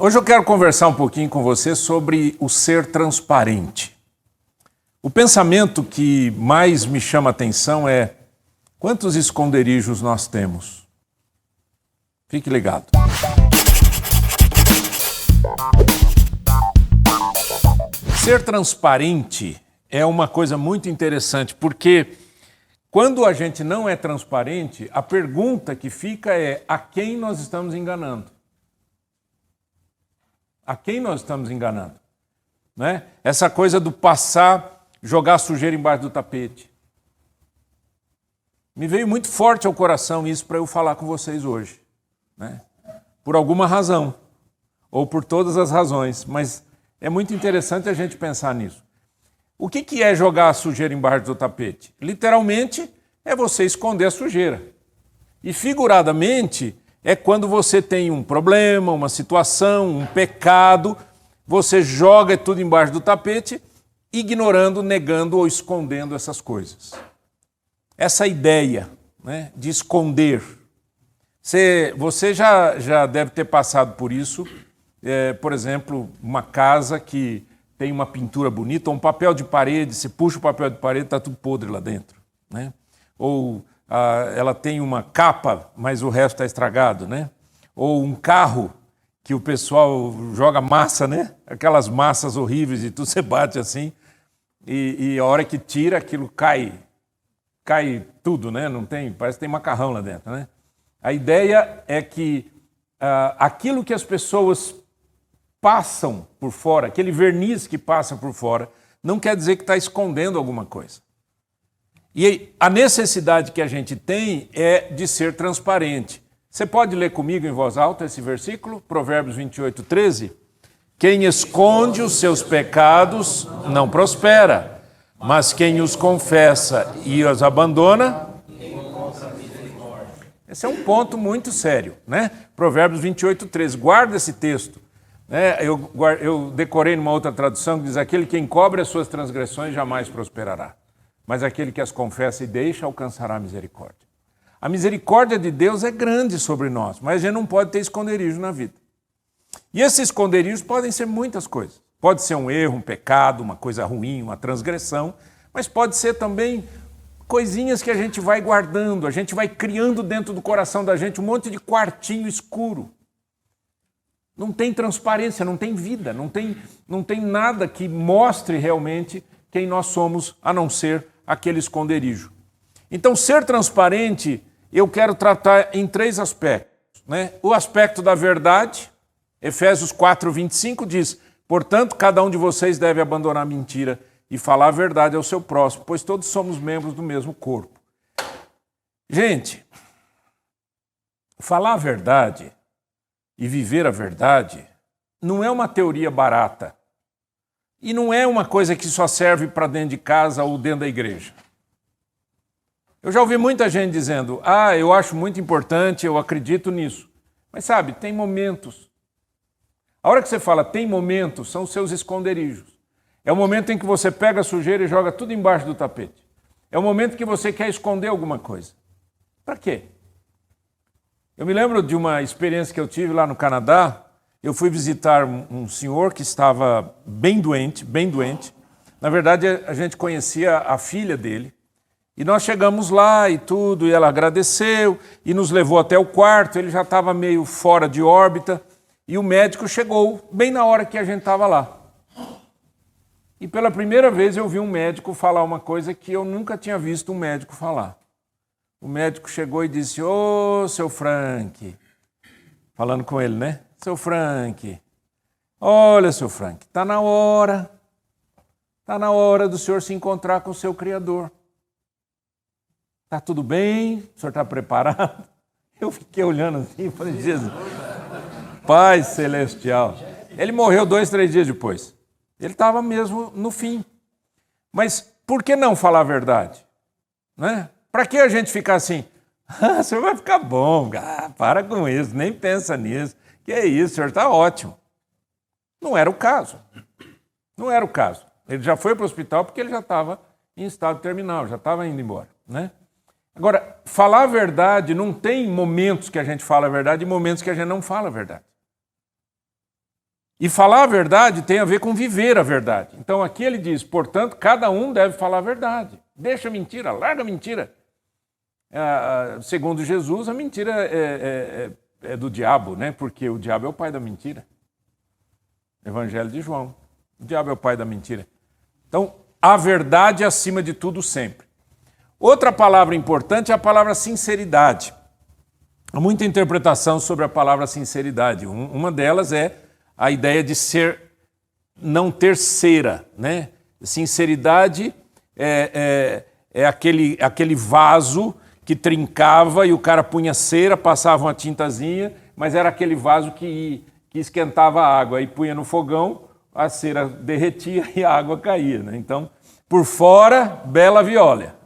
Hoje eu quero conversar um pouquinho com você sobre o ser transparente. O pensamento que mais me chama a atenção é: quantos esconderijos nós temos? Fique ligado. Ser transparente é uma coisa muito interessante, porque quando a gente não é transparente, a pergunta que fica é: a quem nós estamos enganando? A quem nós estamos enganando? Né? Essa coisa do passar, jogar sujeira embaixo do tapete. Me veio muito forte ao coração isso para eu falar com vocês hoje. Né? Por alguma razão, ou por todas as razões, mas é muito interessante a gente pensar nisso. O que é jogar a sujeira embaixo do tapete? Literalmente é você esconder a sujeira. E figuradamente é quando você tem um problema, uma situação, um pecado, você joga tudo embaixo do tapete, ignorando, negando ou escondendo essas coisas. Essa ideia, né, de esconder. Você já deve ter passado por isso. Por exemplo, uma casa que tem uma pintura bonita, ou um papel de parede, você puxa o papel de parede, está tudo podre lá dentro. Né? Ou ela tem uma capa, mas o resto está estragado. Né? Ou um carro que o pessoal joga massa, né? Aquelas massas horríveis e tudo, você bate assim, e a hora que tira, aquilo cai tudo, né? Não tem, parece que tem macarrão lá dentro. Né? A ideia é que aquilo que as pessoas passam por fora, aquele verniz que passa por fora, não quer dizer que está escondendo alguma coisa. E a necessidade que a gente tem é de ser transparente. Você pode ler comigo em voz alta esse versículo? Provérbios 28, 13. Quem esconde os seus pecados não prospera, mas quem os confessa e os abandona... Esse é um ponto muito sério, né? Provérbios 28, 13. Guarda esse texto. Eu decorei numa outra tradução que diz: aquele que encobre as suas transgressões jamais prosperará, mas aquele que as confessa e deixa alcançará a misericórdia. A misericórdia de Deus é grande sobre nós, mas a gente não pode ter esconderijo na vida. E esses esconderijos podem ser muitas coisas. Pode ser um erro, um pecado, uma coisa ruim, uma transgressão, mas pode ser também coisinhas que a gente vai guardando, a gente vai criando dentro do coração da gente um monte de quartinho escuro. Não tem transparência, não tem vida, não tem nada que mostre realmente quem nós somos, a não ser aquele esconderijo. Então, ser transparente, eu quero tratar em três aspectos. Né? O aspecto da verdade, Efésios 4, 25 diz: portanto, cada um de vocês deve abandonar a mentira e falar a verdade ao seu próximo, pois todos somos membros do mesmo corpo. Gente, falar a verdade e viver a verdade não é uma teoria barata. E não é uma coisa que só serve para dentro de casa ou dentro da igreja. Eu já ouvi muita gente dizendo: eu acho muito importante, eu acredito nisso. Mas sabe, tem momentos. A hora que você fala tem momentos, são os seus esconderijos. É o momento em que você pega a sujeira e joga tudo embaixo do tapete. É o momento que você quer esconder alguma coisa. Para quê? Eu me lembro de uma experiência que eu tive lá no Canadá. Eu fui visitar um senhor que estava bem doente, bem doente. Na verdade, a gente conhecia a filha dele. E nós chegamos lá e tudo, e ela agradeceu e nos levou até o quarto. Ele já estava meio fora de órbita e o médico chegou bem na hora que a gente estava lá. E pela primeira vez eu vi um médico falar uma coisa que eu nunca tinha visto um médico falar. O médico chegou e disse: ô, seu Frank, falando com ele, né? Seu Frank, olha, seu Frank, está na hora do senhor se encontrar com o seu Criador. Está tudo bem? O senhor está preparado? Eu fiquei olhando assim e falei: Jesus, Pai Celestial. Ele morreu 2, 3 dias depois. Ele estava mesmo no fim. Mas por que não falar a verdade? Né? Para que a gente ficar assim? O senhor vai ficar bom. Para com isso, nem pensa nisso. Que é isso, o senhor está ótimo. Não era o caso. Não era o caso. Ele já foi para o hospital porque ele já estava em estado terminal, já estava indo embora. Né? Agora, falar a verdade, não tem momentos que a gente fala a verdade e momentos que a gente não fala a verdade. E falar a verdade tem a ver com viver a verdade. Então aqui ele diz, portanto, cada um deve falar a verdade. Deixa a mentira, larga a mentira. Segundo Jesus, a mentira é do diabo, né? Porque o diabo é o pai da mentira. Evangelho de João. O diabo é o pai da mentira. Então, a verdade acima de tudo sempre. Outra palavra importante é a palavra sinceridade. Há muita interpretação sobre a palavra sinceridade. Uma delas é a ideia de não ter cera, né? Sinceridade é aquele vaso que trincava e o cara punha cera, passava uma tintazinha, mas era aquele vaso que esquentava a água e punha no fogão, a cera derretia e a água caía, né? Então, por fora, bela viola.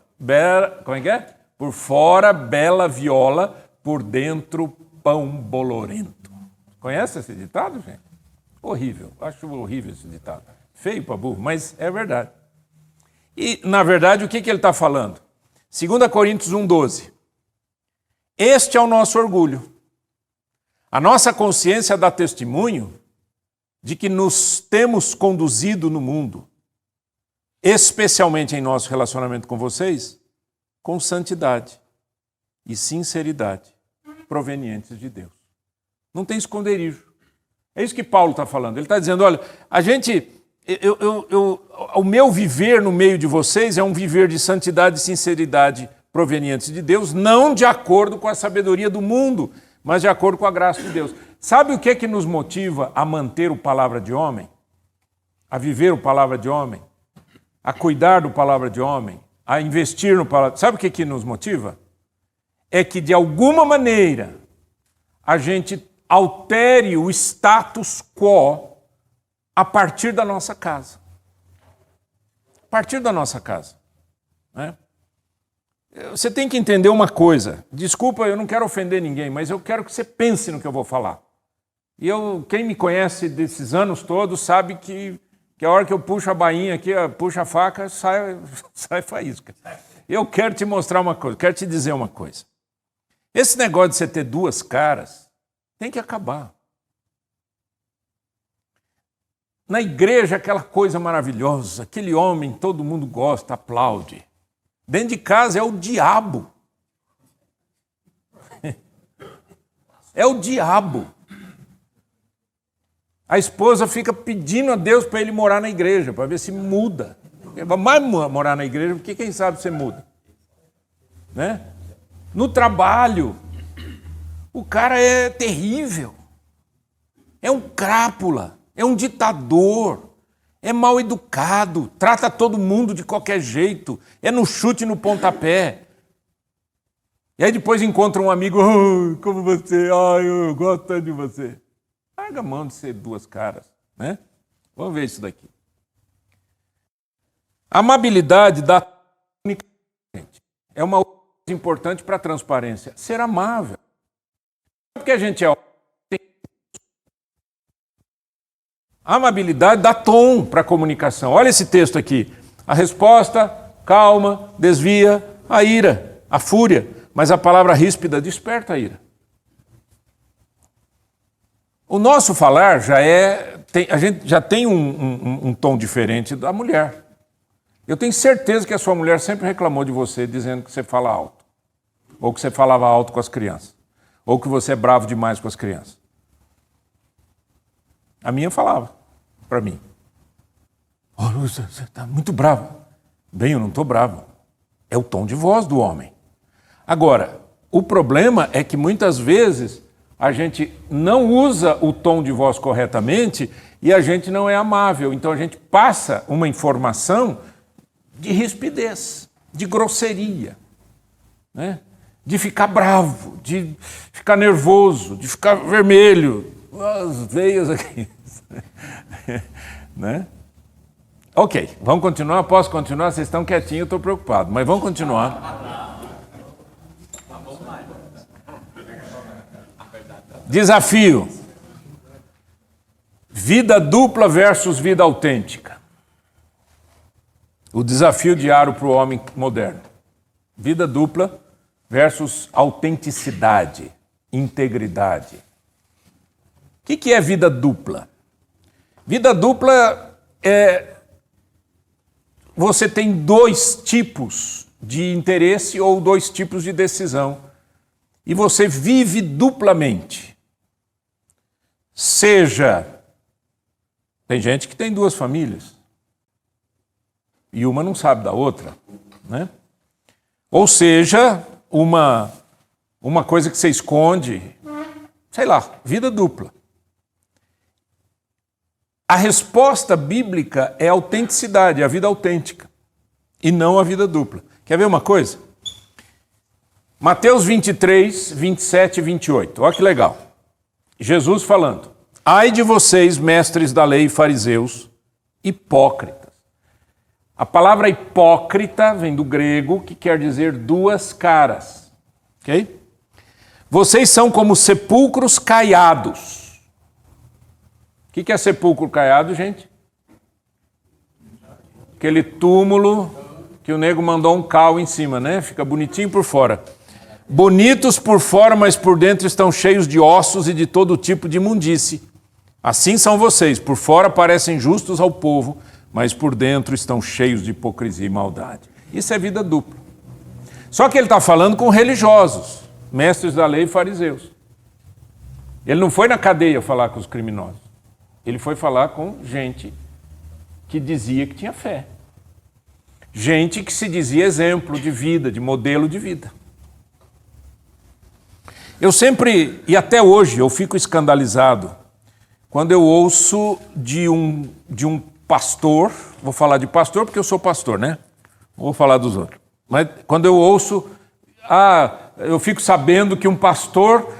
Como é que é? Por fora, bela viola, por dentro, pão bolorento. Conhece esse ditado, gente? Horrível. Acho horrível esse ditado. Feio para burro, mas é verdade. E, na verdade, o que ele está falando? 2 Coríntios 1,12. Este é o nosso orgulho. A nossa consciência dá testemunho de que nos temos conduzido no mundo, especialmente em nosso relacionamento com vocês, com santidade e sinceridade provenientes de Deus. Não tem esconderijo. É isso que Paulo está falando. Ele está dizendo, olha, o meu viver no meio de vocês é um viver de santidade e sinceridade provenientes de Deus, não de acordo com a sabedoria do mundo, mas de acordo com a graça de Deus. Sabe o que é que nos motiva a manter o palavra de homem? A viver o palavra de homem? A cuidar do palavra de homem? A investir no palavra? Sabe o que é que nos motiva? É que, de alguma maneira, a gente altere o status quo a partir da nossa casa. A partir da nossa casa. Né? Você tem que entender uma coisa. Desculpa, eu não quero ofender ninguém, mas eu quero que você pense no que eu vou falar. E quem me conhece desses anos todos sabe que a hora que eu puxo a bainha aqui, puxo a faca, sai faísca. Eu quero te mostrar uma coisa, quero te dizer uma coisa. Esse negócio de você ter duas caras tem que acabar. Na igreja, aquela coisa maravilhosa, aquele homem, todo mundo gosta, aplaude. Dentro de casa é o diabo. É o diabo. A esposa fica pedindo a Deus para ele morar na igreja, para ver se muda. Ele vai mais morar na igreja, porque quem sabe você muda. Né? No trabalho, o cara é terrível. É um crápula, é um ditador, é mal educado, trata todo mundo de qualquer jeito, é no chute e no pontapé. E aí depois encontra um amigo, oh, como você, eu gosto tanto de você. Larga a mão de ser duas caras, né? Vamos ver isso daqui. Amabilidade da comunicação é uma coisa importante para a transparência. Ser amável. Porque a gente é... A amabilidade dá tom para a comunicação. Olha esse texto aqui. A resposta, calma, desvia a ira, a fúria. Mas a palavra ríspida desperta a ira. O nosso falar a gente já tem um tom diferente da mulher. Eu tenho certeza que a sua mulher sempre reclamou de você, dizendo que você fala alto. Ou que você falava alto com as crianças. Ou que você é bravo demais com as crianças. A minha falava para mim. Oh, você está muito bravo. Bem, eu não estou bravo. É o tom de voz do homem. Agora, o problema é que muitas vezes a gente não usa o tom de voz corretamente e a gente não é amável. Então a gente passa uma informação de rispidez, de grosseria, né? De ficar bravo, de ficar nervoso, de ficar vermelho. As veias aqui. Né? Ok, vamos continuar? Posso continuar? Vocês estão quietinhos, eu estou preocupado, mas vamos continuar. Desafio. Vida dupla versus vida autêntica. O desafio diário para o homem moderno. Vida dupla versus autenticidade, integridade. O que é vida dupla? Vida dupla você tem dois tipos de interesse ou dois tipos de decisão. E você vive duplamente. Tem gente que tem duas famílias. E uma não sabe da outra, né? Ou seja, uma coisa que você esconde, sei lá, vida dupla. A resposta bíblica é autenticidade, a vida autêntica, e não a vida dupla. Quer ver uma coisa? Mateus 23, 27 e 28. Olha que legal. Jesus falando: ai de vocês, mestres da lei e fariseus, hipócritas. A palavra hipócrita vem do grego, que quer dizer duas caras. Ok? Vocês são como sepulcros caiados. O que é sepulcro caiado, gente? Aquele túmulo que o nego mandou um cal em cima, né? Fica bonitinho por fora. Bonitos por fora, mas por dentro estão cheios de ossos e de todo tipo de imundície. Assim são vocês. Por fora parecem justos ao povo, mas por dentro estão cheios de hipocrisia e maldade. Isso é vida dupla. Só que ele está falando com religiosos, mestres da lei e fariseus. Ele não foi na cadeia falar com os criminosos. Ele foi falar com gente que dizia que tinha fé. Gente que se dizia exemplo de vida, de modelo de vida. Eu sempre, e até hoje, eu fico escandalizado quando eu ouço de um pastor, vou falar de pastor porque eu sou pastor, né? Não vou falar dos outros. Mas quando eu ouço, eu fico sabendo que um pastor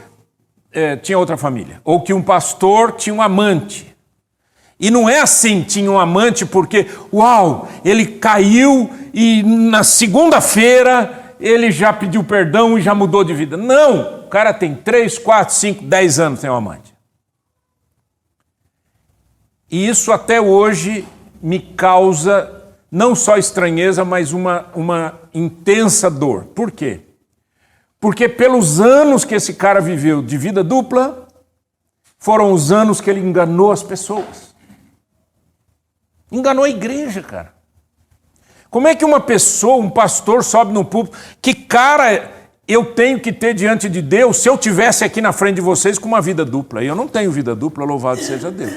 tinha outra família, ou que um pastor tinha um amante. E não é assim, tinha um amante porque, uau, ele caiu e na segunda-feira ele já pediu perdão e já mudou de vida. Não, o cara tem 3, 4, 5, 10 anos tem um amante. E isso até hoje me causa não só estranheza, mas uma intensa dor. Por quê? Porque pelos anos que esse cara viveu de vida dupla, foram os anos que ele enganou as pessoas. Enganou a igreja, cara. Como é que uma pessoa, um pastor, sobe no púlpito? Que cara eu tenho que ter diante de Deus se eu tivesse aqui na frente de vocês com uma vida dupla? E eu não tenho vida dupla, louvado seja Deus.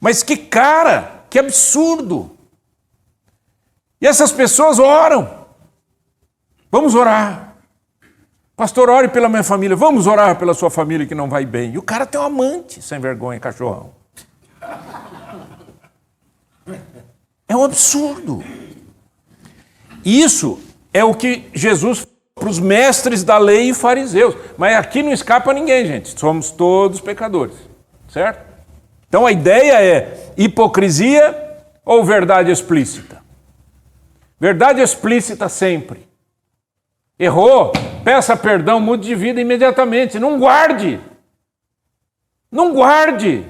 Mas que cara, que absurdo. E essas pessoas oram. Vamos orar. Pastor, ore pela minha família. Vamos orar pela sua família que não vai bem. E o cara tem um amante, sem vergonha, cachorrão. É um absurdo. Isso é o que Jesus falou para os mestres da lei e fariseus. Mas aqui não escapa ninguém, gente. Somos todos pecadores. Certo? Então a ideia é hipocrisia ou verdade explícita? Verdade explícita sempre. Errou, peça perdão, mude de vida imediatamente. Não guarde. Não guarde.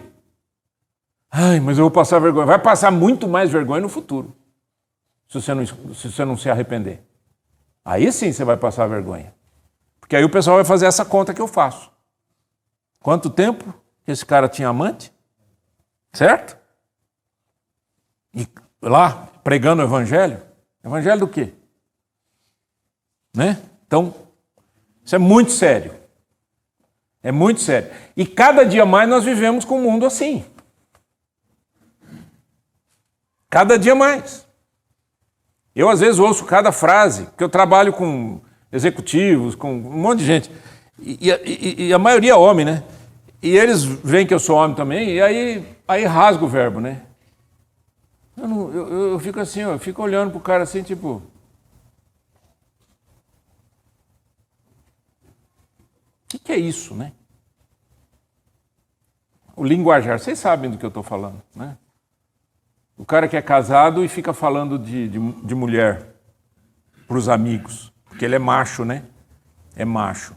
Ai, mas eu vou passar vergonha. Vai passar muito mais vergonha no futuro, se você não se arrepender. Aí sim você vai passar vergonha. Porque aí o pessoal vai fazer essa conta que eu faço. Quanto tempo que esse cara tinha amante? Certo? E lá, pregando o evangelho. Evangelho do quê? Né? Então, isso é muito sério. É muito sério. E cada dia mais nós vivemos com um mundo assim. Cada dia mais. Eu, às vezes, ouço cada frase, porque eu trabalho com executivos, com um monte de gente. E a maioria é homem, né? E eles veem que eu sou homem também, e aí rasga o verbo, né? Eu fico assim, eu fico olhando pro cara assim, tipo... O que é isso, né? O linguajar, vocês sabem do que eu estou falando, né? O cara que é casado e fica falando de mulher para os amigos, porque ele é macho, né? É macho.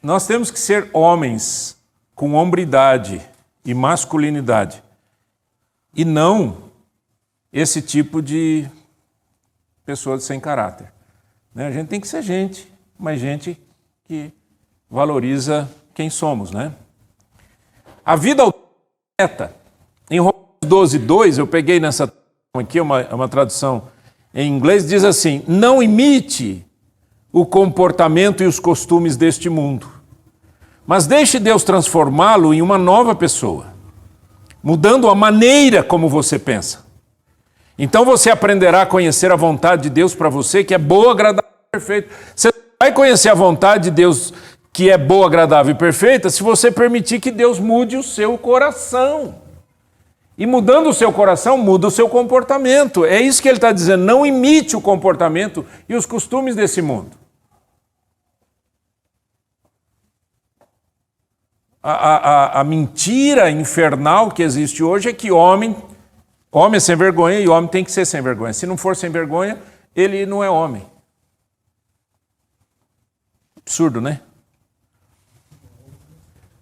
Nós temos que ser homens com hombridade e masculinidade, e não esse tipo de pessoas sem caráter. A gente tem que ser gente, mas gente que valoriza quem somos, né? A vida autêntica, em Romanos 12:2, eu peguei nessa aqui, uma tradução em inglês, diz assim: não imite o comportamento e os costumes deste mundo, mas deixe Deus transformá-lo em uma nova pessoa, mudando a maneira como você pensa. Então você aprenderá a conhecer a vontade de Deus para você, que é boa, agradável e perfeita. Você vai conhecer a vontade de Deus, que é boa, agradável e perfeita, se você permitir que Deus mude o seu coração. E mudando o seu coração, muda o seu comportamento. É isso que ele está dizendo. Não imite o comportamento e os costumes desse mundo. A mentira infernal que existe hoje é que homem é sem vergonha e homem tem que ser sem vergonha. Se não for sem vergonha, ele não é homem. Absurdo, né?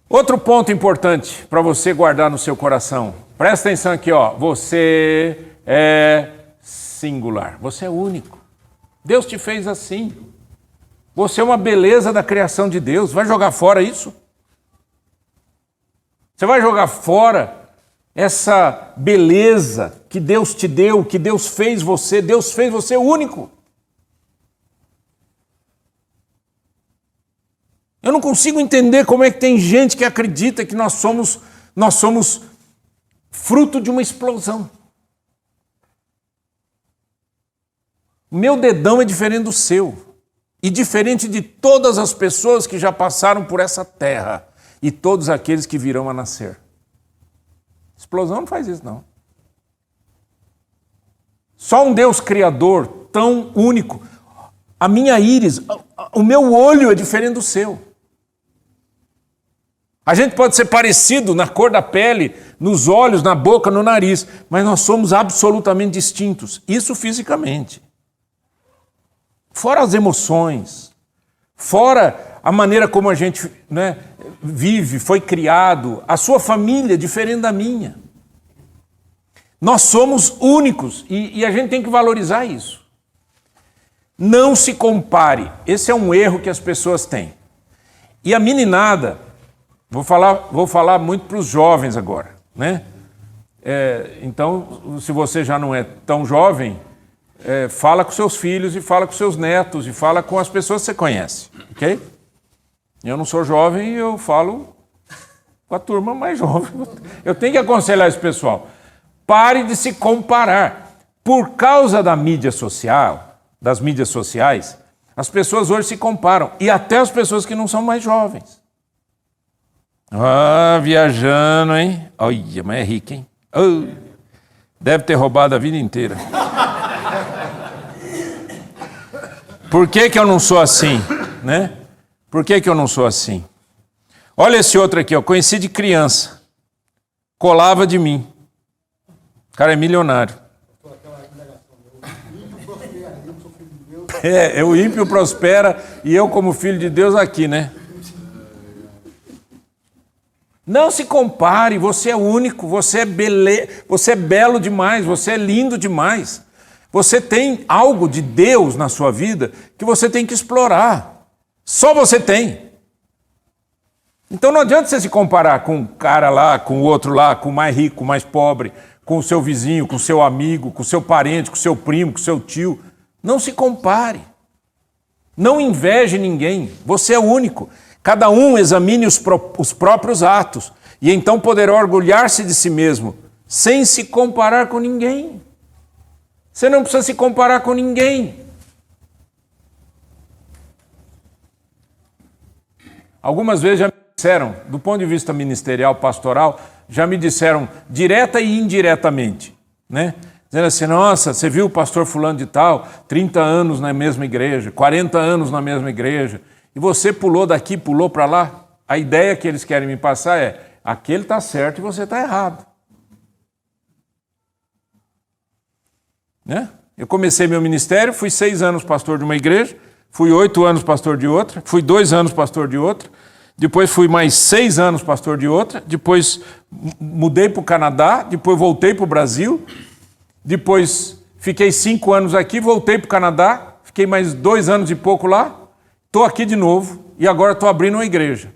Outro ponto importante para você guardar no seu coração. Presta atenção aqui, ó. Você é singular. Você é único. Deus te fez assim. Você é uma beleza da criação de Deus. Vai jogar fora isso? Você vai jogar fora essa beleza que Deus te deu, que Deus fez você. Deus fez você único. Eu não consigo entender como é que tem gente que acredita que nós somos fruto de uma explosão. O meu dedão é diferente do seu. E diferente de todas as pessoas que já passaram por essa terra. E todos aqueles que virão a nascer. Explosão não faz isso, não. Só um Deus criador tão único. A minha íris, o meu olho é diferente do seu. A gente pode ser parecido na cor da pele, nos olhos, na boca, no nariz, mas nós somos absolutamente distintos. Isso fisicamente. Fora as emoções, fora a maneira como a gente, né, vive, foi criado, a sua família é diferente da minha. Nós somos únicos e a gente tem que valorizar isso. Não se compare. Esse é um erro que as pessoas têm. E a meninada, vou falar muito para os jovens agora, né? Então, se você já não é tão jovem, fala com seus filhos e fala com seus netos e fala com as pessoas que você conhece, ok? Eu não sou jovem e eu falo com a turma mais jovem. Eu tenho que aconselhar esse pessoal. Pare de se comparar. Por causa da mídia social, das mídias sociais, as pessoas hoje se comparam. E até as pessoas que não são mais jovens. Ah, viajando, hein? Olha, mas é rico, hein? Oh, deve ter roubado a vida inteira. Por que eu não sou assim, né? Por que eu não sou assim? Olha esse outro aqui, ó. Conheci de criança. Colava de mim. O cara é milionário. O ímpio prospera e eu como filho de Deus aqui, né? Não se compare, você é único, você é belo demais, você é lindo demais. Você tem algo de Deus na sua vida que você tem que explorar. Só você tem. Então não adianta você se comparar com um cara lá, com o outro lá, com o mais rico, com o mais pobre, com o seu vizinho, com o seu amigo, com o seu parente, com o seu primo, com o seu tio. Não se compare. Não inveje ninguém. Você é único. Cada um examine os próprios atos e então poderá orgulhar-se de si mesmo, sem se comparar com ninguém. Você não precisa se comparar com ninguém. Algumas vezes já me disseram, do ponto de vista ministerial, pastoral, já me disseram direta e indiretamente, né? Dizendo assim, nossa, você viu o pastor fulano de tal, 30 anos na mesma igreja, 40 anos na mesma igreja, e você pulou daqui, pulou para lá. A ideia que eles querem me passar é, aquele está certo e você está errado. Né? Eu comecei meu ministério, fui 6 anos pastor de uma igreja, fui 8 anos pastor de outra, fui 2 anos pastor de outra, depois fui mais 6 anos pastor de outra, depois mudei para o Canadá, depois voltei para o Brasil, depois fiquei 5 anos aqui, voltei para o Canadá, fiquei mais 2 anos e pouco lá, estou aqui de novo e agora estou abrindo uma igreja.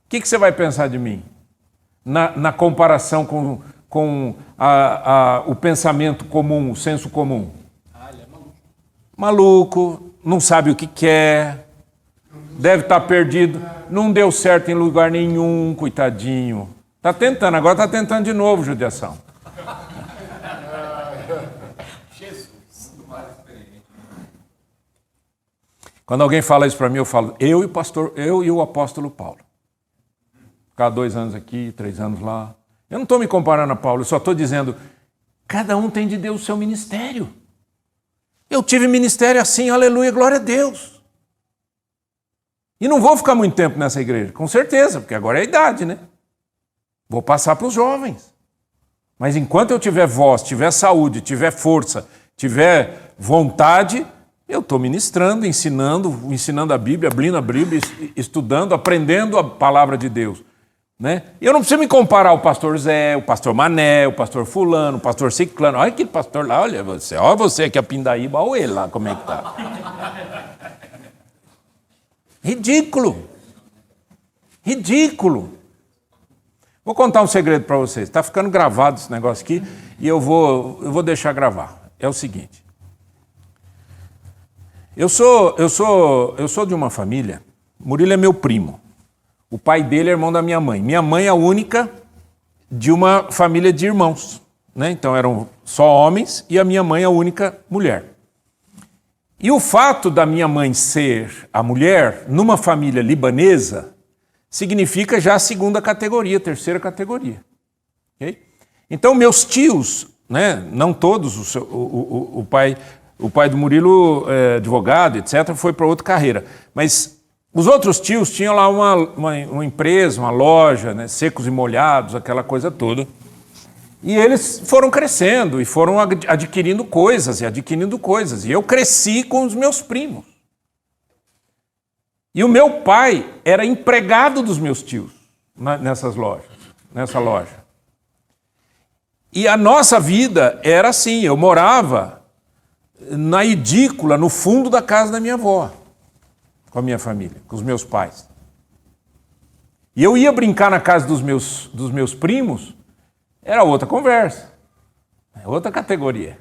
O que você vai pensar de mim? Na comparação com o pensamento comum, o senso comum. Ele é maluco. Maluco, não sabe o que quer, deve estar perdido, não deu certo em lugar nenhum, coitadinho. Está tentando, agora está tentando de novo, judiação. Quando alguém fala isso para mim, eu falo, eu e o apóstolo Paulo. Ficar 2 anos aqui, 3 anos lá. Eu não estou me comparando a Paulo, eu só estou dizendo, cada um tem de Deus o seu ministério. Eu tive ministério assim, aleluia, glória a Deus. E não vou ficar muito tempo nessa igreja, com certeza, porque agora é a idade, né? Vou passar para os jovens. Mas enquanto eu tiver voz, tiver saúde, tiver força, tiver vontade, eu estou ministrando, ensinando a Bíblia, abrindo a Bíblia, estudando, aprendendo a palavra de Deus. Né? Eu não preciso me comparar ao pastor Zé, o pastor Mané, o pastor fulano, o pastor ciclano. Olha aquele pastor lá, olha você aqui a Pindaíba, olha ele lá como é que está. Ridículo. Ridículo. Vou contar um segredo para vocês. Está ficando gravado esse negócio aqui e eu vou deixar gravar. É o seguinte. Eu sou de uma família, Murilo é meu primo. O pai dele é irmão da minha mãe. Minha mãe é a única de uma família de irmãos. Né? Então eram só homens e a minha mãe é a única mulher. E o fato da minha mãe ser a mulher numa família libanesa significa já a 2ª categoria, 3ª categoria. Okay? Então meus tios, né, não todos, o pai do Murilo é advogado, etc., foi para outra carreira. Mas os outros tios tinham lá uma empresa, uma loja, né, secos e molhados, aquela coisa toda. E eles foram crescendo e foram adquirindo coisas. E eu cresci com os meus primos. E o meu pai era empregado dos meus tios nessa loja. E a nossa vida era assim, eu morava na edícula, no fundo da casa da minha avó, com a minha família, com os meus pais. E eu ia brincar na casa dos meus primos, era outra conversa, outra categoria.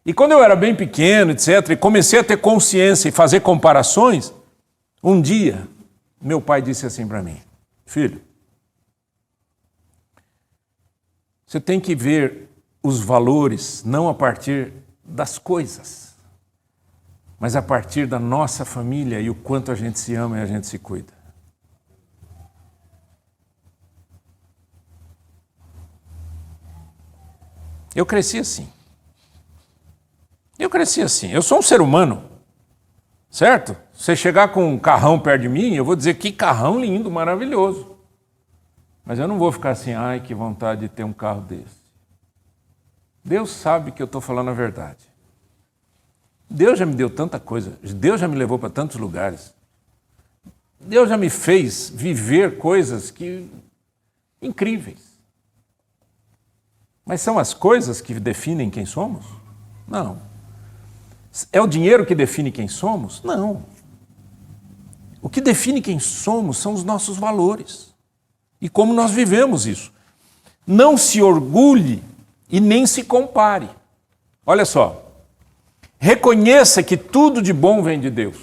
E quando eu era bem pequeno, etc., e comecei a ter consciência e fazer comparações, um dia, meu pai disse assim para mim, filho, você tem que ver os valores não a partir das coisas, mas a partir da nossa família e o quanto a gente se ama e a gente se cuida. Eu cresci assim. Eu sou um ser humano, certo? Você chegar com um carrão perto de mim, eu vou dizer que carrão lindo, maravilhoso. Mas eu não vou ficar assim, ai, que vontade de ter um carro desse. Deus sabe que eu estou falando a verdade. Deus já me deu tanta coisa, Deus já me levou para tantos lugares. Deus já me fez viver coisas incríveis. Mas são as coisas que definem quem somos? Não. É o dinheiro que define quem somos? Não. O que define quem somos são os nossos valores. E como nós vivemos isso. Não se orgulhe e nem se compare. Olha só. Reconheça que tudo de bom vem de Deus.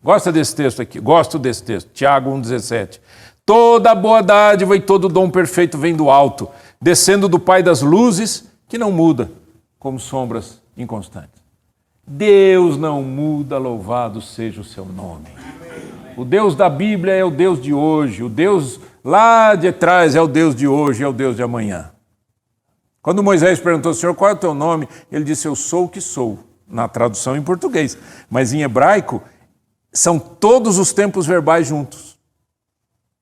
Gosta desse texto aqui? Gosto desse texto. Tiago 1,17. Toda boa dádiva e todo dom perfeito vem do alto, descendo do Pai das luzes, que não muda, como sombras inconstantes. Deus não muda, louvado seja o seu nome. O Deus da Bíblia é o Deus de hoje, o Deus lá de trás é o Deus de hoje, é o Deus de amanhã. Quando Moisés perguntou ao Senhor, qual é o teu nome? Ele disse, eu sou o que sou, na tradução em português. Mas em hebraico, são todos os tempos verbais juntos.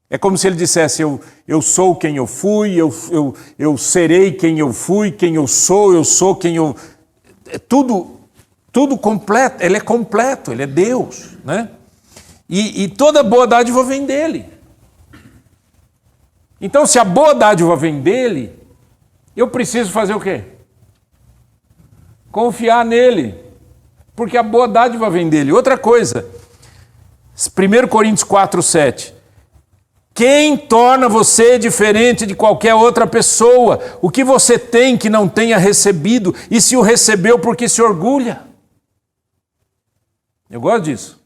É como se ele dissesse, eu sou quem eu fui, eu serei quem eu fui, quem eu sou quem eu... É tudo completo, ele é Deus, né? E toda boa dádiva vem dele. Então, se a boa dádiva vem dele, eu preciso fazer o quê? Confiar nele. porque a boa dádiva vem dele. Outra coisa, 1 Coríntios 4:7. Quem torna você diferente de qualquer outra pessoa? O que você tem que não tenha recebido? E se o recebeu, porque se orgulha? Eu gosto disso.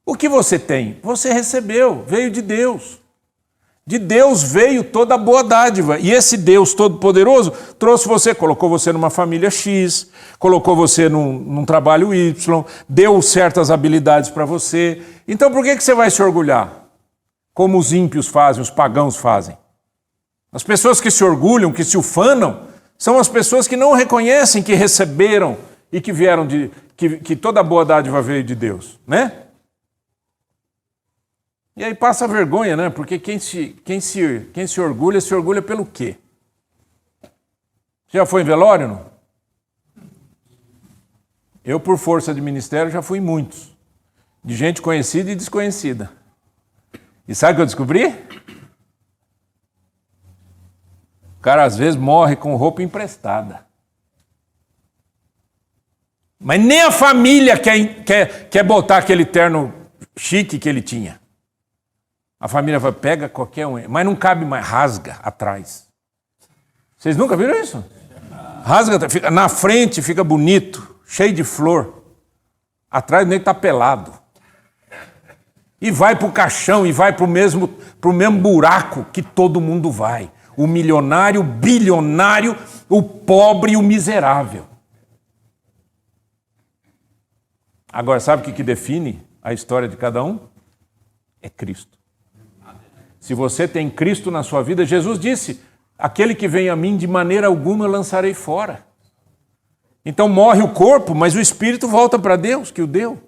O que você tem? Você recebeu, veio de Deus. De Deus veio toda a boa dádiva. E esse Deus Todo-Poderoso trouxe você, colocou você numa família X, colocou você num trabalho Y, deu certas habilidades para você. Então por que você vai se orgulhar? Como os ímpios fazem, os pagãos fazem. As pessoas que se orgulham, que se ufanam, são as pessoas que não reconhecem que receberam e que vieram que toda a boa dádiva veio de Deus, né? E aí passa vergonha, né? Porque quem se orgulha pelo quê? Já foi em velório, não? Eu, por força de ministério, já fui em muitos. De gente conhecida e desconhecida. E sabe o que eu descobri? O cara às vezes morre com roupa emprestada. Mas nem a família quer botar aquele terno chique que ele tinha. A família vai, pega qualquer um, mas não cabe mais, rasga atrás. Vocês nunca viram isso? Rasga, fica, na frente fica bonito, cheio de flor. Atrás nem está pelado. E vai para o caixão, e vai para o mesmo buraco que todo mundo vai. O milionário, o bilionário, o pobre e o miserável. Agora, sabe o que define a história de cada um? É Cristo. Se você tem Cristo na sua vida, Jesus disse, aquele que vem a mim, de maneira alguma eu lançarei fora. Então morre o corpo, mas o espírito volta para Deus, que o deu.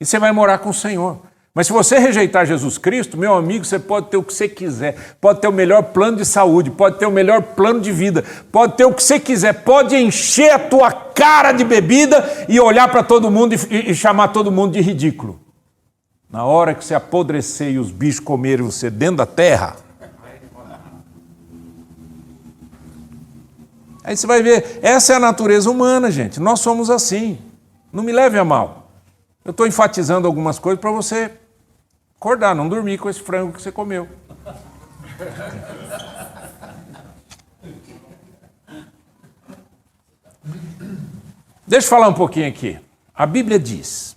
E você vai morar com o Senhor. Mas se você rejeitar Jesus Cristo, meu amigo, você pode ter o que você quiser. Pode ter o melhor plano de saúde, pode ter o melhor plano de vida, pode ter o que você quiser, pode encher a tua cara de bebida e olhar para todo mundo e chamar todo mundo de ridículo. Na hora que você apodrecer e os bichos comerem você dentro da terra, aí você vai ver, essa é a natureza humana, gente. Nós somos assim. Não me leve a mal. Eu estou enfatizando algumas coisas para você acordar, não dormir com esse frango que você comeu. Deixa eu falar um pouquinho aqui. A Bíblia diz...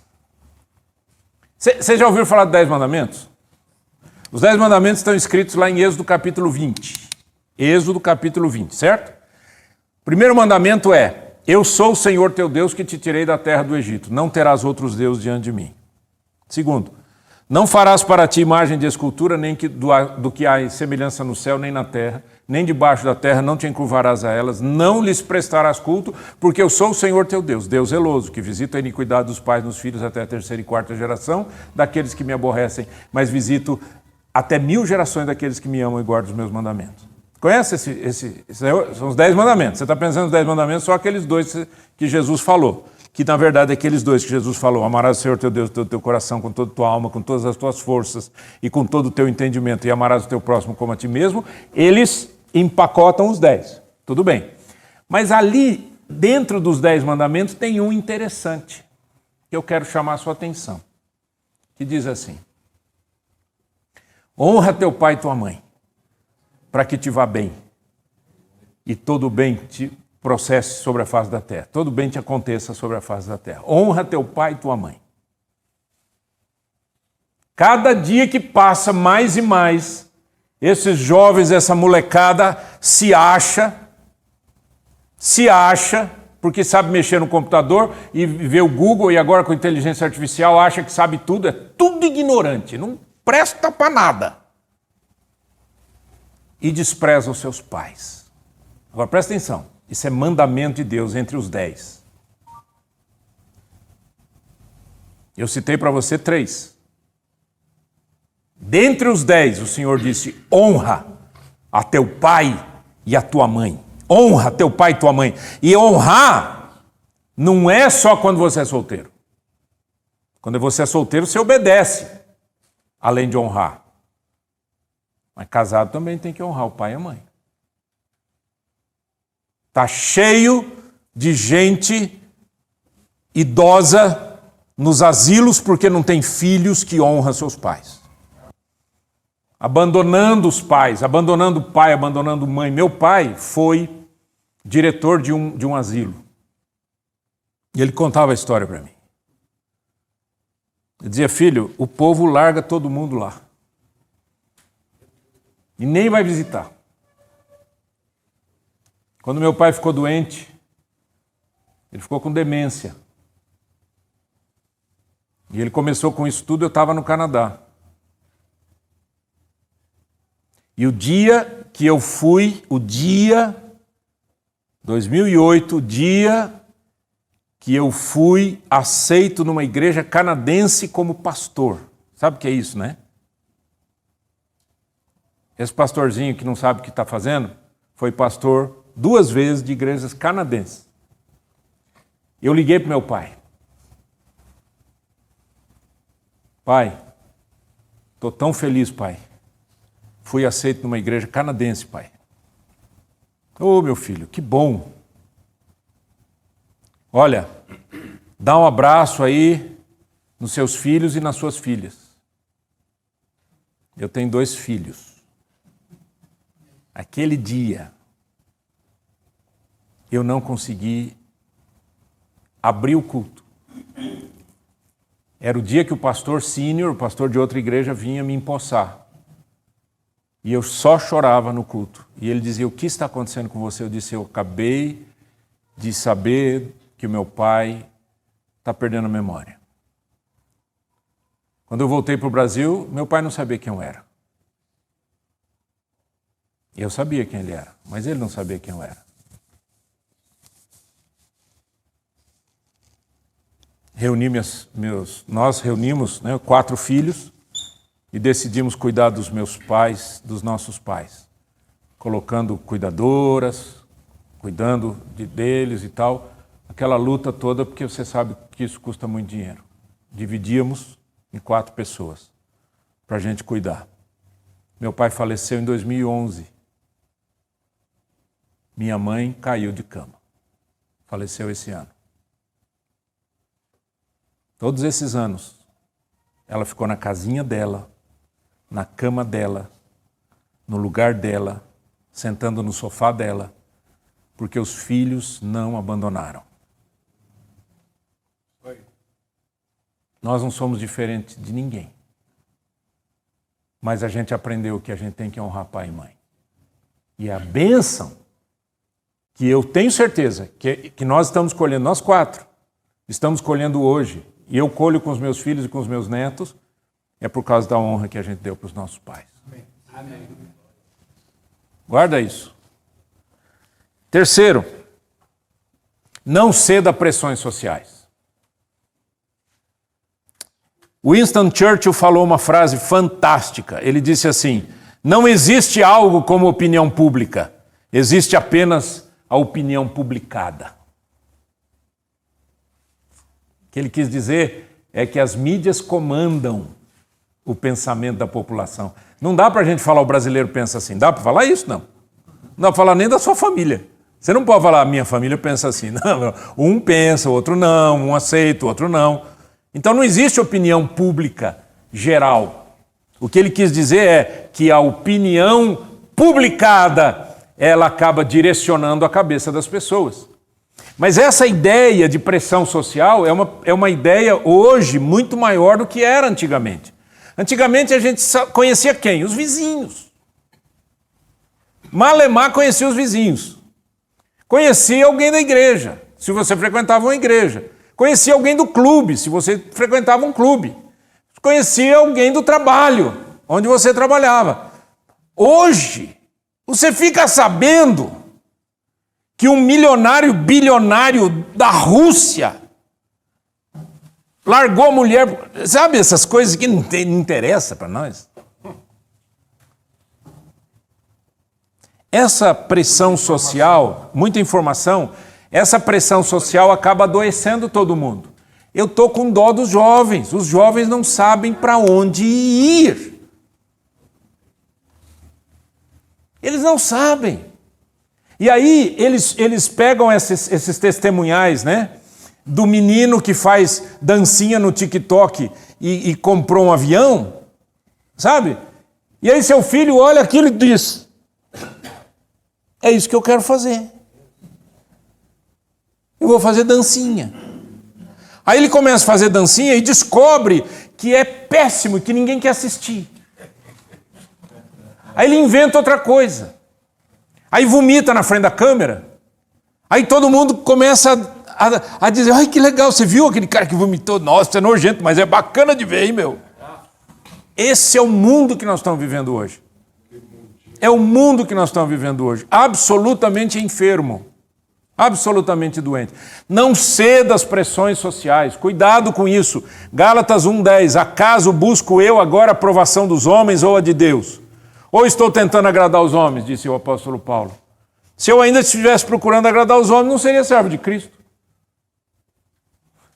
Você já ouviu falar de 10 mandamentos? Os 10 mandamentos estão escritos lá em Êxodo capítulo 20. Êxodo capítulo 20, certo? O primeiro mandamento é: eu sou o Senhor teu Deus que te tirei da terra do Egito. Não terás outros deuses diante de mim. Segundo, não farás para ti imagem de escultura, nem do que há em semelhança no céu, nem na terra, nem debaixo da terra, não te encurvarás a elas, não lhes prestarás culto, porque eu sou o Senhor teu Deus, Deus zeloso, que visito a iniquidade dos pais nos filhos até a 3ª e 4ª geração daqueles que me aborrecem, mas visito até 1000 gerações daqueles que me amam e guardam os meus mandamentos. Conhece são os 10 mandamentos. Você está pensando nos 10 mandamentos, só aqueles dois que Jesus falou. Que na verdade é aqueles dois que Jesus falou: amarás o Senhor teu Deus com todo o teu coração, com toda a tua alma, com todas as tuas forças e com todo o teu entendimento, e amarás o teu próximo como a ti mesmo. Eles empacotam os 10. Tudo bem. Mas ali, dentro dos 10 mandamentos, tem um interessante, que eu quero chamar a sua atenção. Que diz assim: honra teu pai e tua mãe, para que te vá bem, e todo bem te processe sobre a face da terra. Todo bem te aconteça sobre a face da terra. Honra teu pai e tua mãe. Cada dia que passa, mais e mais, esses jovens, essa molecada se acha, porque sabe mexer no computador e vê o Google, e agora com inteligência artificial acha que sabe tudo, é tudo ignorante, não presta para nada. E despreza os seus pais. Agora presta atenção. Isso é mandamento de Deus entre os 10. Eu citei para você 3. Dentre os 10, o Senhor disse: honra a teu pai e a tua mãe. Honra teu pai e tua mãe. E honrar não é só quando você é solteiro. Quando você é solteiro, você obedece, além de honrar. Mas casado também tem que honrar o pai e a mãe. Está cheio de gente idosa nos asilos porque não tem filhos que honram seus pais. Abandonando os pais, abandonando o pai, abandonando mãe. Meu pai foi diretor de um asilo. E ele contava a história para mim. Ele dizia, filho, o povo larga todo mundo lá. E nem vai visitar. Quando meu pai ficou doente, ele ficou com demência. E ele começou com isso tudo, eu estava no Canadá. E o dia que eu fui, 2008, o dia que eu fui aceito numa igreja canadense como pastor. Sabe o que é isso, né? Esse pastorzinho que não sabe o que está fazendo, foi pastor 2 vezes de igrejas canadenses. Eu liguei para meu pai. Pai, estou tão feliz, pai. Fui aceito numa igreja canadense, pai. Ô, meu filho, que bom. Olha, dá um abraço aí nos seus filhos e nas suas filhas. Eu tenho 2 filhos. Aquele dia, eu não consegui abrir o culto. Era o dia que o pastor sênior, o pastor de outra igreja, vinha me empossar. E eu só chorava no culto. E ele dizia, o que está acontecendo com você? Eu disse, eu acabei de saber que o meu pai está perdendo a memória. Quando eu voltei para o Brasil, meu pai não sabia quem eu era. Eu sabia quem ele era, mas ele não sabia quem eu era. Nós reunimos 4 filhos e decidimos cuidar dos meus pais, dos nossos pais, colocando cuidadoras, cuidando deles e tal, aquela luta toda, porque você sabe que isso custa muito dinheiro. Dividíamos em 4 pessoas para a gente cuidar. Meu pai faleceu em 2011. Minha mãe caiu de cama. Faleceu esse ano. Todos esses anos, ela ficou na casinha dela, na cama dela, no lugar dela, sentando no sofá dela, porque os filhos não abandonaram. Nós não somos diferentes de ninguém. Mas a gente aprendeu que a gente tem que honrar pai e mãe. E a bênção que eu tenho certeza que nós estamos colhendo, nós 4, estamos colhendo hoje, e eu colho com os meus filhos e com os meus netos, é por causa da honra que a gente deu para os nossos pais. Amém. Guarda isso. Terceiro, não ceda a pressões sociais. Winston Churchill falou uma frase fantástica. Ele disse assim, não existe algo como opinião pública, existe apenas a opinião publicada. O que ele quis dizer é que as mídias comandam o pensamento da população. Não dá para a gente falar o brasileiro pensa assim. Dá para falar isso? Não. Não dá para falar nem da sua família. Você não pode falar, minha família pensa assim. Não, um pensa, o outro não, um aceita, o outro não. Então não existe opinião pública geral. O que ele quis dizer é que a opinião publicada, ela acaba direcionando a cabeça das pessoas. Mas essa ideia de pressão social é uma ideia hoje muito maior do que era antigamente. Antigamente a gente conhecia quem? Os vizinhos. Malemar conhecia os vizinhos. Conhecia alguém da igreja, se você frequentava uma igreja. Conhecia alguém do clube, se você frequentava um clube. Conhecia alguém do trabalho, onde você trabalhava. Hoje, você fica sabendo que um milionário bilionário da Rússia largou a mulher. Sabe essas coisas que não interessam para nós? Essa pressão social, muita informação, essa pressão social acaba adoecendo todo mundo. Eu estou com dó dos jovens. Os jovens não sabem para onde ir. Eles não sabem. E aí eles pegam esses testemunhais, né? do menino que faz dancinha no TikTok e comprou um avião, sabe? E aí seu filho olha aquilo e diz, é isso que eu quero fazer. Eu vou fazer dancinha. Aí ele começa a fazer dancinha e descobre que é péssimo e que ninguém quer assistir. Aí ele inventa outra coisa. Aí vomita na frente da câmera. Aí todo mundo começa a dizer, ai que legal, você viu aquele cara que vomitou? Nossa, é nojento, mas é bacana de ver, hein, meu? Esse é o mundo que nós estamos vivendo hoje. É o mundo que nós estamos vivendo hoje. Absolutamente enfermo. Absolutamente doente. Não ceda às pressões sociais. Cuidado com isso. Gálatas 1:10. Acaso busco eu agora a aprovação dos homens ou a de Deus? Ou estou tentando agradar os homens, disse o apóstolo Paulo. Se eu ainda estivesse procurando agradar os homens, não seria servo de Cristo.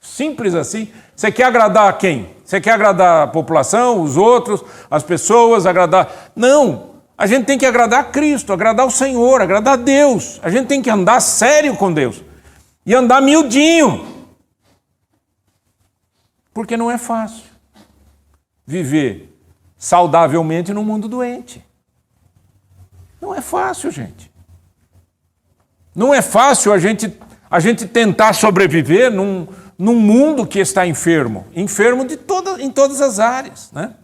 Simples assim. Você quer agradar a quem? Você quer agradar a população, os outros, as pessoas, agradar... Não, a gente tem que agradar a Cristo, agradar o Senhor, agradar a Deus. A gente tem que andar sério com Deus. E andar miudinho. Porque não é fácil viver saudavelmente num mundo doente. Não é fácil, gente. Não é fácil a gente tentar sobreviver num mundo que está enfermo. Enfermo em todas as áreas, né?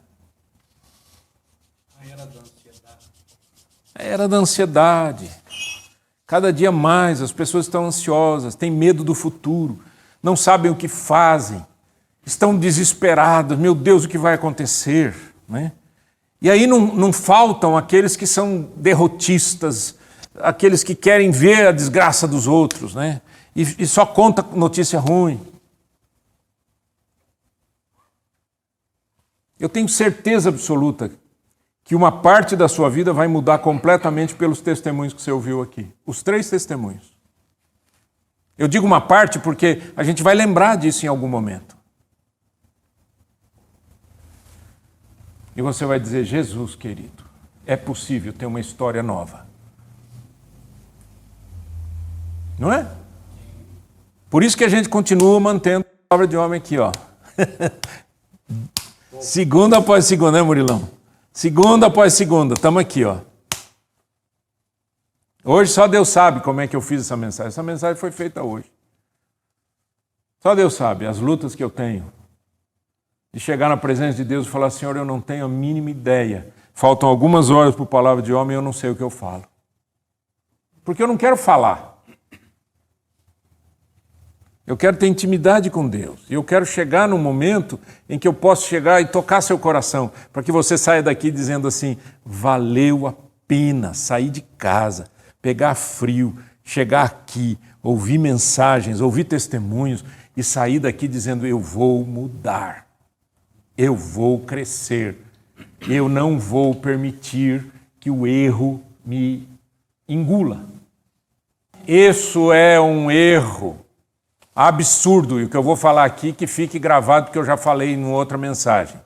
A era da ansiedade. Cada dia mais as pessoas estão ansiosas, têm medo do futuro, não sabem o que fazem, estão desesperados. Meu Deus, o que vai acontecer? Né? E aí não faltam aqueles que são derrotistas, aqueles que querem ver a desgraça dos outros, né? E só conta notícia ruim. Eu tenho certeza absoluta que uma parte da sua vida vai mudar completamente pelos testemunhos que você ouviu aqui. Os 3 testemunhos. Eu digo uma parte porque a gente vai lembrar disso em algum momento. E você vai dizer, Jesus querido, é possível ter uma história nova. Não é? Por isso que a gente continua mantendo a palavra de homem aqui, ó. Segunda após segunda, né, Murilão? Segunda após segunda, estamos aqui, ó. Hoje só Deus sabe como é que eu fiz essa mensagem. Essa mensagem foi feita hoje. Só Deus sabe as lutas que eu tenho. De chegar na presença de Deus e falar, Senhor, eu não tenho a mínima ideia. Faltam algumas horas para a palavra de homem e eu não sei o que eu falo. Porque eu não quero falar. Eu quero ter intimidade com Deus. E eu quero chegar num momento em que eu posso chegar e tocar seu coração, para que você saia daqui dizendo assim, valeu a pena sair de casa, pegar frio, chegar aqui, ouvir mensagens, ouvir testemunhos e sair daqui dizendo, eu vou mudar, eu vou crescer, eu não vou permitir que o erro me engula. Isso é um erro absurdo, e o que eu vou falar aqui que fique gravado, porque eu já falei em outra mensagem.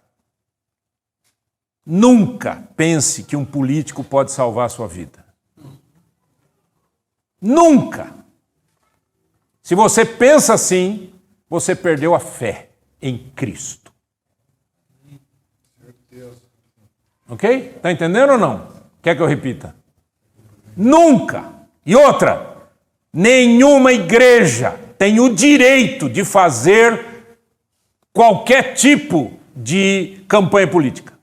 Nunca pense que um político pode salvar a sua vida. Nunca! Se você pensa assim, você perdeu a fé em Cristo. Ok? Está entendendo ou não? Quer que eu repita? Nunca! E outra, nenhuma igreja tem o direito de fazer qualquer tipo de campanha política.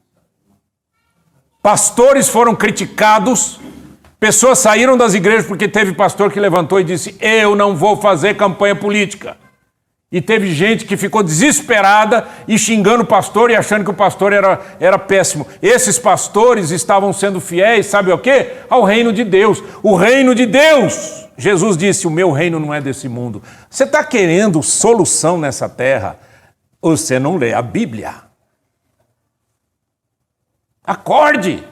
Pastores foram criticados, pessoas saíram das igrejas porque teve pastor que levantou e disse, eu não vou fazer campanha política. E teve gente que ficou desesperada e xingando o pastor e achando que o pastor era péssimo. Esses pastores estavam sendo fiéis, sabe o quê? Ao reino de Deus. O reino de Deus! Jesus disse, o meu reino não é desse mundo. Você está querendo solução nessa terra? Ou você não lê a Bíblia? Acorde!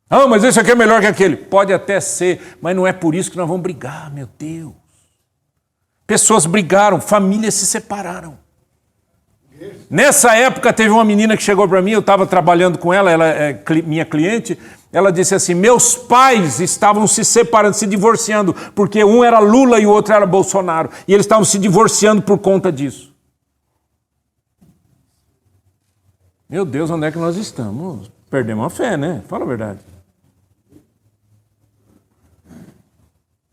Ah, mas esse aqui é melhor que aquele. Pode até ser, mas não é por isso que nós vamos brigar, meu Deus. Pessoas brigaram, famílias se separaram. Nessa época teve uma menina que chegou para mim, eu estava trabalhando com ela é minha cliente, Ela disse assim: meus pais estavam se separando, se divorciando, porque um era Lula e o outro era Bolsonaro. E eles estavam se divorciando por conta disso. Meu Deus, onde é que nós estamos? Perdemos a fé, né? Fala a verdade.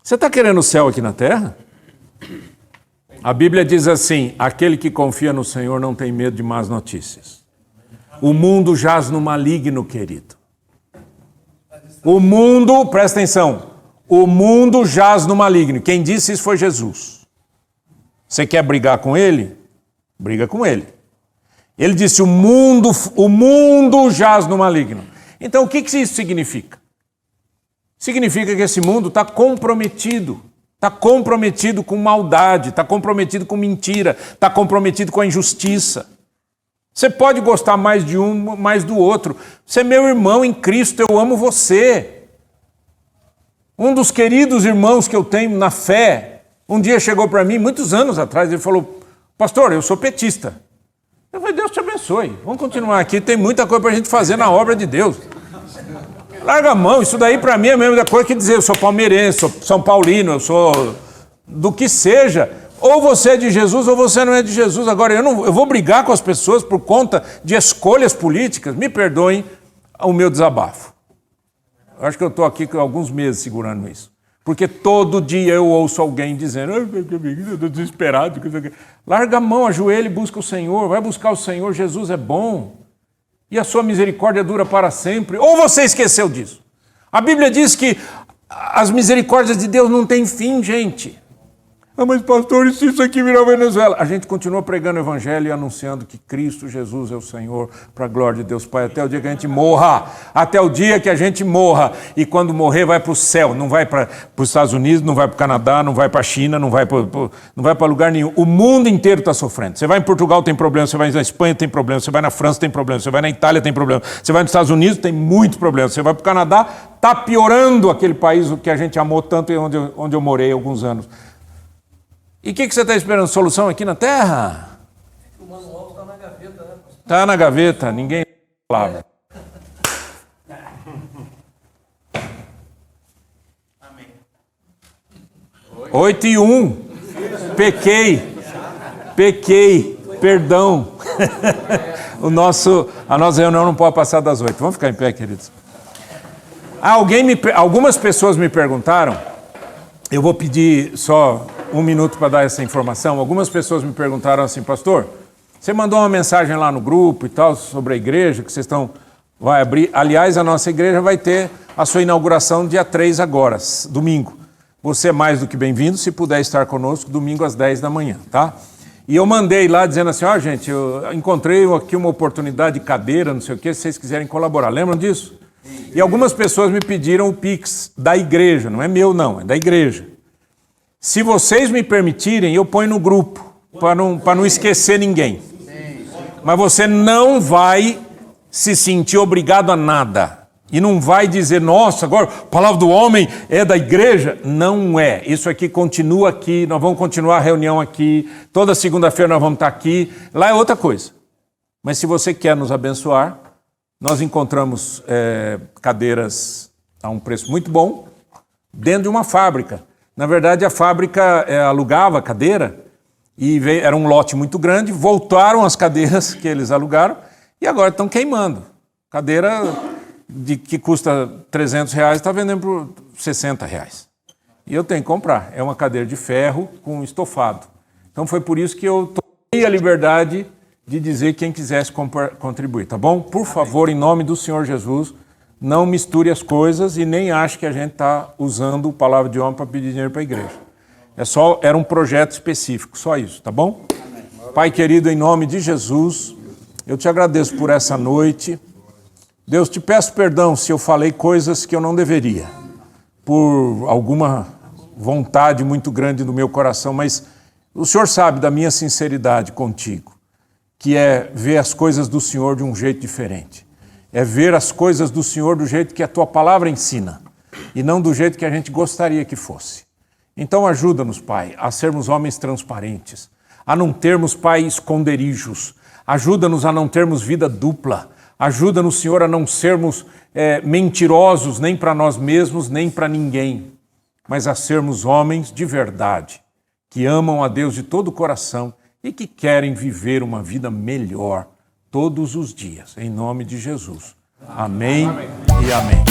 Você está querendo o céu aqui na terra? A Bíblia diz assim: aquele que confia no Senhor não tem medo de más notícias. O mundo jaz no maligno, querido. O mundo, presta atenção, o mundo jaz no maligno. Quem disse isso foi Jesus. Você quer brigar com ele? Briga com ele. Ele disse: o mundo jaz no maligno. Então o que isso significa? Significa que esse mundo está comprometido com maldade, está comprometido com mentira, está comprometido com a injustiça. Você pode gostar mais de um, mais do outro. Você é meu irmão em Cristo, eu amo você. Um dos queridos irmãos que eu tenho na fé, um dia chegou para mim, muitos anos atrás, ele falou: pastor, eu sou petista. Eu falei: Deus te abençoe, vamos continuar aqui, tem muita coisa para a gente fazer na obra de Deus. Larga a mão, isso daí para mim é a mesma coisa que dizer eu sou palmeirense, sou São Paulino, eu sou do que seja. Ou você é de Jesus ou você não é de Jesus. Agora, eu vou brigar com as pessoas por conta de escolhas políticas. Me perdoem o meu desabafo. Eu acho que eu estou aqui há alguns meses segurando isso. Porque todo dia eu ouço alguém dizendo: eu estou desesperado. Larga a mão, ajoelha e busca o Senhor. Vai buscar o Senhor, Jesus é bom. E a sua misericórdia dura para sempre. Ou você esqueceu disso? A Bíblia diz que as misericórdias de Deus não têm fim, gente. Ah, mas pastor, e se isso aqui virar Venezuela? A gente continua pregando o evangelho e anunciando que Cristo Jesus é o Senhor, para a glória de Deus Pai, até o dia que a gente morra. Até o dia que a gente morra. E quando morrer, vai para o céu. Não vai para os Estados Unidos, não vai para o Canadá, não vai para a China, não vai para lugar nenhum. O mundo inteiro está sofrendo. Você vai em Portugal, tem problema. Você vai na Espanha, tem problema. Você vai na França, tem problema. Você vai na Itália, tem problema. Você vai nos Estados Unidos, tem muito problema. Você vai para o Canadá, está piorando aquele país que a gente amou tanto e onde eu morei há alguns anos. E o que você está esperando? Solução aqui na Terra? O manual está na gaveta, né? Está na gaveta, ninguém falava. Amém. 8:01. Pequei, perdão. A nossa reunião não pode passar das 8. Vamos ficar em pé, queridos. Algumas pessoas me perguntaram, eu vou pedir só um minuto para dar essa informação. Algumas pessoas me perguntaram assim: pastor, você mandou uma mensagem lá no grupo e tal sobre a igreja que vocês vai abrir. Aliás, a nossa igreja vai ter a sua inauguração dia 3 agora, domingo. Você é mais do que bem-vindo se puder estar conosco domingo às 10 da manhã, tá? E eu mandei lá dizendo assim: ó, gente, eu encontrei aqui uma oportunidade de cadeira, não sei o quê, se vocês quiserem colaborar. Lembram disso? E algumas pessoas me pediram o Pix da igreja, não é meu não, é da igreja. Se vocês me permitirem, eu ponho no grupo, para não esquecer ninguém. Mas você não vai se sentir obrigado a nada. E não vai dizer: nossa, agora a palavra do homem é da igreja. Não é. Isso aqui continua aqui, nós vamos continuar a reunião aqui. Toda segunda-feira nós vamos estar aqui. Lá é outra coisa. Mas se você quer nos abençoar, nós encontramos cadeiras a um preço muito bom dentro de uma fábrica. Na verdade, a fábrica alugava a cadeira e era um lote muito grande, voltaram as cadeiras que eles alugaram e agora estão queimando. Cadeira que custa R$300 está vendendo por R$60. E eu tenho que comprar. É uma cadeira de ferro com estofado. Então foi por isso que eu tomei a liberdade de dizer quem quisesse contribuir, tá bom? Por favor, em nome do Senhor Jesus, não misture as coisas e nem ache que a gente está usando a palavra de homem para pedir dinheiro para a igreja. Era um projeto específico, só isso, tá bom? Pai querido, em nome de Jesus, eu te agradeço por essa noite. Deus, te peço perdão se eu falei coisas que eu não deveria, por alguma vontade muito grande do meu coração, mas o Senhor sabe da minha sinceridade contigo, que é ver as coisas do Senhor de um jeito diferente. É ver as coisas do Senhor do jeito que a Tua palavra ensina e não do jeito que a gente gostaria que fosse. Então ajuda-nos, Pai, a sermos homens transparentes, a não termos, Pai, esconderijos. Ajuda-nos a não termos vida dupla. Ajuda-nos, Senhor, a não sermos mentirosos nem para nós mesmos, nem para ninguém, mas a sermos homens de verdade, que amam a Deus de todo o coração e que querem viver uma vida melhor todos os dias. Em nome de Jesus. Amém e amém.